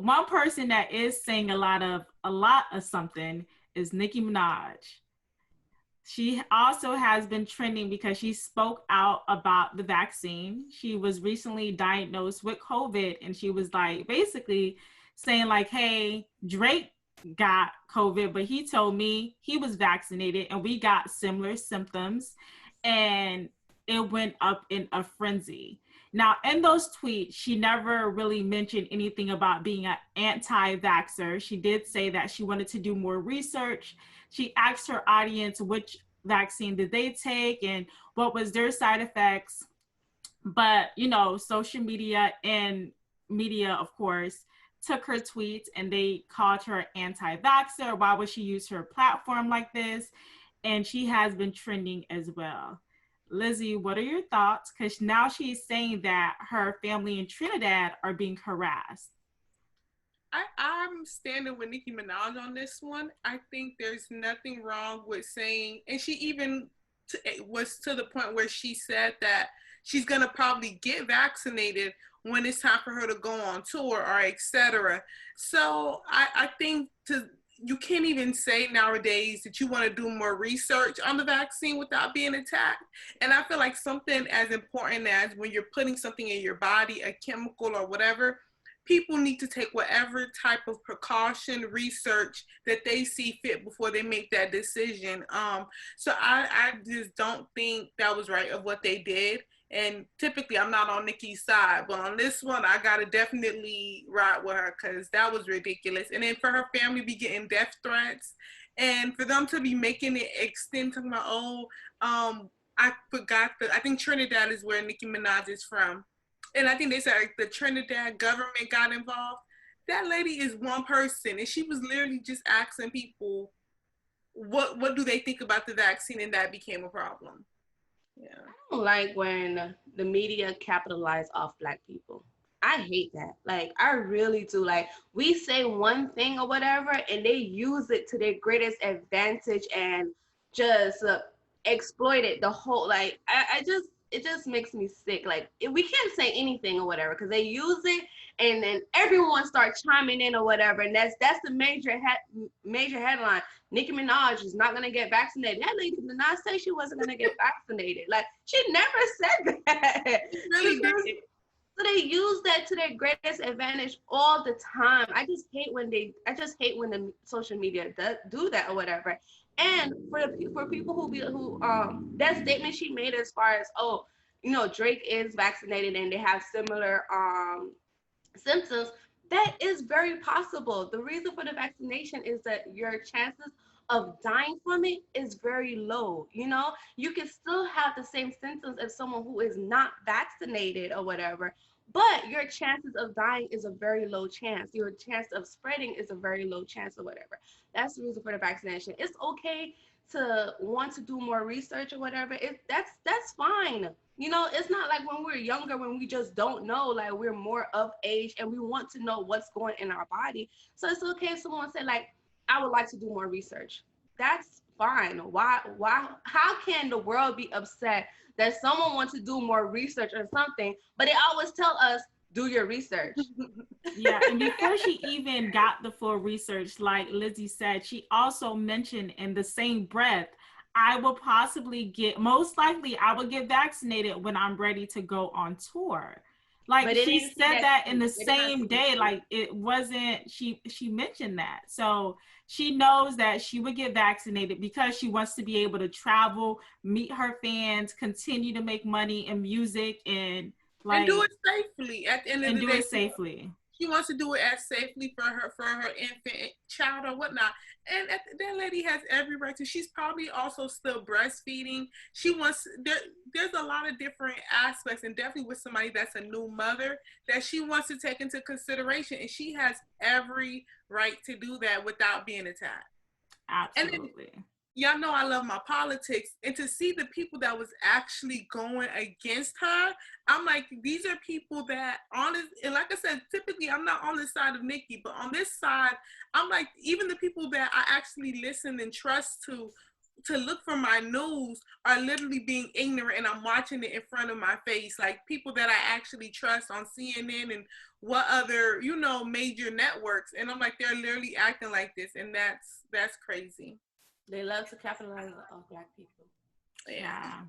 one person that is saying a lot of something is Nicki Minaj. She also has been trending because she spoke out about the vaccine. She was recently diagnosed with COVID, and she was like basically saying like, hey, Drake got COVID, but he told me he was vaccinated and we got similar symptoms, and it went up in a frenzy. Now, in those tweets, she never really mentioned anything about being an anti-vaxxer. She did say that she wanted to do more research. She asked her audience which vaccine did they take and what was their side effects. But, you know, social media and media, of course, took her tweets and they called her anti-vaxxer. Why would she use her platform like this? And she has been trending as well. Lizzie, what are your thoughts? Because now she's saying that her family in Trinidad are being harassed. I'm standing with Nicki Minaj on this one. I think there's nothing wrong with saying, and she even was to the point where she said that she's gonna probably get vaccinated when it's time for her to go on tour or etc. So I think you can't even say nowadays that you want to do more research on the vaccine without being attacked. And I feel like something as important as when you're putting something in your body, a chemical or whatever, people need to take whatever type of precaution research that they see fit before they make that decision. So I just don't think that was right of what they did. And typically I'm not on Nicki's side, but on this one, I gotta definitely ride with her because that was ridiculous. And then for her family to be getting death threats and for them to be making it extend to my I forgot I think Trinidad is where Nicki Minaj is from. And I think they said like, the Trinidad government got involved. That lady is one person, and she was literally just asking people, what do they think about the vaccine, and that became a problem. Yeah. I don't like when the media capitalize off Black people. I hate that. Like, I really do. Like, we say one thing or whatever, and they use it to their greatest advantage and just exploit it the whole. Like, it just makes me sick. Like, we can't say anything or whatever because they use it, and then everyone starts chiming in or whatever, and that's the major headline. Nicki Minaj is not gonna get vaccinated. That lady did not say she wasn't gonna get vaccinated. Like, she never said that. Really did. So they use that to their greatest advantage all the time. I just hate when the social media do that or whatever. And for people who that statement she made as far as, oh, you know, Drake is vaccinated and they have similar symptoms, that is very possible. The reason for the vaccination is that your chances of dying from it is very low. You know, you can still have the same symptoms as someone who is not vaccinated or whatever, but your chances of dying is a very low chance. Your chance of spreading is a very low chance or whatever. That's the reason for the vaccination. It's okay to want to do more research or whatever. That's fine. You know, it's not like when we're younger, when we just don't know, like we're more of age and we want to know what's going in our body. So it's okay if someone said like, I would like to do more research. That's fine. Why, how can the world be upset that someone wants to do more research or something, but they always tell us, do your research. Yeah, and before she even got the full research, like Lizzie said, she also mentioned in the same breath, I will most likely I will get vaccinated when I'm ready to go on tour. Like she said that in the same day, like it wasn't, she mentioned that. So she knows that she would get vaccinated because she wants to be able to travel, meet her fans, continue to make money in music and do it safely at the end of the day. And do it safely. She wants to do it as safely for her infant child or whatnot. And that lady has every right to. She's probably also still breastfeeding. There's a lot of different aspects, and definitely with somebody that's a new mother that she wants to take into consideration, and she has every right to do that without being attacked. Absolutely. And y'all know I love my politics, and to see the people that was actually going against her, I'm like, these are people that honest, and like I said, typically I'm not on the side of Nicki, but on this side, I'm like, even the people that I actually listen and trust to to look for my news are literally being ignorant, and I'm watching it in front of my face. Like people that I actually trust on CNN and what other, you know, major networks. And I'm like, they're literally acting like this. And that's crazy. They love to capitalize on Black people. Yeah.